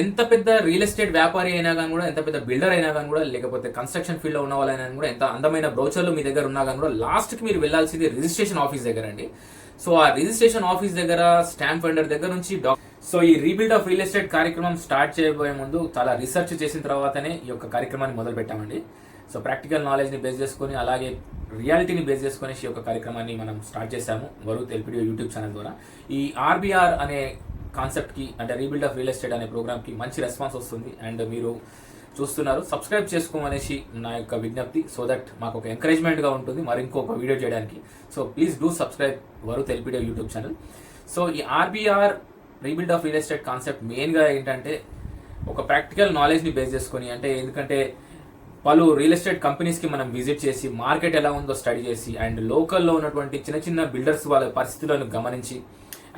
ఎంత పెద్ద real estate వ్యాపారి అయినా కానీ కూడా, ఎంత పెద్ద బిల్డర్ అయినా కానీ కూడా, లేకపోతే కన్స్ట్రక్షన్ ఫీల్డ్ లో ఉన్న వాళ్ళైనా కూడా, ఎంత అందమైన బ్రౌచర్లు మీ దగ్గర ఉన్నా కానీ కూడా, లాస్ట్ కి మీరు వెళ్ళాల్సింది రిజిస్ట్రేషన్ ఆఫీస్ దగ్గర అండి. సో ఆ రిజిస్ట్రేషన్ ఆఫీస్ దగ్గర స్టాంప్ వెండర్ దగ్గర నుంచి సో ఈ రీబిల్డ్ ఆఫ్ రియల్ ఎస్టేట్ కార్యక్రమం స్టార్ట్ చేయబోయే ముందు చాలా రీసెర్చ్ చేసిన తర్వాతనే ఈ యొక్క కార్యక్రమాన్ని మొదలు పెట్టామండి. సో ప్రాక్టికల్ నాలెడ్జ్ని బేస్ చేసుకొని, అలాగే రియాలిటీని బేస్ చేసుకొని ఈ యొక్క కార్యక్రమాన్ని మనం స్టార్ట్ చేశాము వరుత్ ఎల్పిడిఓ యూట్యూబ్ ఛానల్ ద్వారా. ఈ ఆర్బీఆర్ అనే కాన్సెప్ట్కి, అంటే రీబిల్డ్ ఆఫ్ రియల్ ఎస్టేట్ అనే ప్రోగ్రామ్కి మంచి రెస్పాన్స్ వస్తుంది. అండ్ మీరు చూస్తున్నారు, సబ్స్క్రైబ్ చేసుకోమనేసి నా యొక్క విజ్ఞప్తి. సో దట్ మాకు ఒక ఎంకరేజ్మెంట్గా ఉంటుంది మరి ఇంకొక వీడియో చేయడానికి. So please do subscribe Varuth LPDO YouTube channel. So ఈ RBR rebuild of real estate concept మెయిన్గా ఏంటంటే ఒక ప్రాక్టికల్ నాలెడ్జ్ని బేస్ చేసుకొని, అంటే ఎందుకంటే పలు రియల్ ఎస్టేట్ కంపెనీస్కి మనం విజిట్ చేసి మార్కెట్ ఎలా ఉందో స్టడీ చేసి, అండ్ లోకల్లో ఉన్నటువంటి చిన్న చిన్న బిల్డర్స్ వాళ్ళ పరిస్థితులను గమనించి,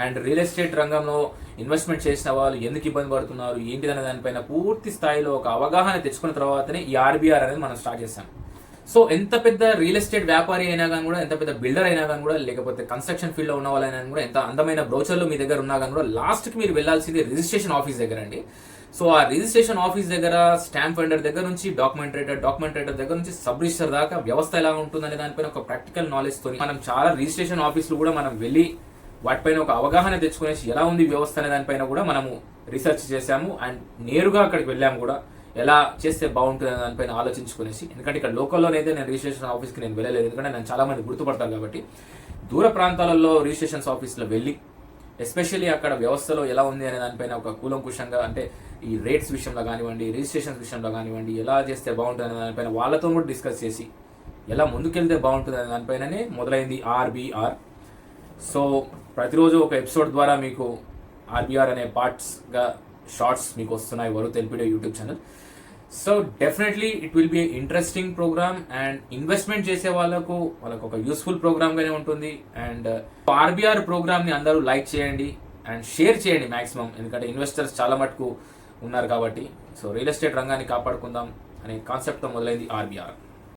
అండ్ రియల్ ఎస్టేట్ రంగంలో ఇన్వెస్ట్మెంట్ చేసిన వాళ్ళు ఎందుకు ఇబ్బంది పడుతున్నారు ఏంటిదనే దానిపైన పూర్తి స్థాయిలో ఒక అవగాహన తెచ్చుకున్న తర్వాతనే ఈ ఆర్బీఆర్ అనేది మనం స్టార్ట్ చేస్తాం. సో ఎంత పెద్ద రియల్ ఎస్టేట్ వ్యాపారి అయినా కానీ కూడా, ఎంత పెద్ద బిల్డర్ అయినా కానీ కూడా, లేకపోతే కన్స్ట్రక్షన్ ఫీల్డ్ లో ఉన్న వాళ్ళైనా కూడా, ఎంత అందమైన బ్రౌచర్లు మీ దగ్గర ఉన్నా కానీ కూడా, లాస్ట్ కి మీరు వెళ్ళాల్సింది రిజిస్ట్రేషన్ ఆఫీస్ దగ్గర అండి. సో ఆ రిజిస్ట్రేషన్ ఆఫీస్ దగ్గర స్టాంప్ వెండర్ దగ్గర నుంచి డాక్యుమెంట్ రైటర్ దగ్గర నుంచి సబ్ రిజిస్టర్ దాకా వ్యవస్థ ఎలా ఉంటుందనే దానిపైన ఒక ప్రాక్టికల్ నాలెడ్జ్ తో మనం చాలా రిజిస్ట్రేషన్ ఆఫీసులు కూడా మనం వెళ్ళి వాటిపైన ఒక అవగాహన తెచ్చుకునేసి ఎలా ఉంది వ్యవస్థ అనే దానిపైన కూడా మనము రీసెర్చ్ చేశాము. అండ్ నేరుగా అక్కడికి వెళ్ళాము కూడా, ఎలా చేస్తే బాగుంటుంది అనే దానిపైన ఆలోచించుకునేసి. ఎందుకంటే ఇక్కడ లోకల్లోనైతే నేను రిజిస్ట్రేషన్ ఆఫీస్కి నేను వెళ్ళలేదు, ఎందుకంటే నేను చాలా మంది గుర్తుపడతారు కాబట్టి. దూర ప్రాంతాలలో రిజిస్ట్రేషన్ ఆఫీస్లో వెళ్ళి ఎస్పెషల్లీ అక్కడ వ్యవస్థలో ఎలా ఉంది అనే దానిపైన ఒక కూలంకుషంగా, అంటే ఈ రేట్స్ విషయంలో కానివ్వండి, రిజిస్ట్రేషన్ విషయంలో కానివ్వండి, ఎలా చేస్తే బాగుంటుంది అనే దానిపైన వాళ్ళతో కూడా డిస్కస్ చేసి ఎలా ముందుకెళ్తే బాగుంటుంది అనే దానిపైననే మొదలైంది ఆర్బీఆర్. సో ప్రతిరోజు ఒక ఎపిసోడ్ ద్వారా మీకు ఆర్బీఆర్ అనే పార్ట్స్గా షార్ట్స్ మీకు వస్తున్నాయి Varuth LPDO YouTube channel. So definitely it will be interesting program, and investment చేసే వాళ్ళకు ఒక యూస్ఫుల్ ప్రోగ్రామ్ గానే ఉంటుంది. అండ్ ఆర్బీఆర్ ప్రోగ్రామ్ ని అందరూ లైక్ చేయండి అండ్ షేర్ చేయండి మాక్సిమం, ఎందుకంటే ఇన్వెస్టర్స్ చాలా మటుకు ఉన్నారు కాబట్టి. సో రియల్ ఎస్టేట్ రంగాన్ని కాపాడుకుందాం అనే కాన్సెప్ట్తో మొదలైంది ఆర్బీఆర్.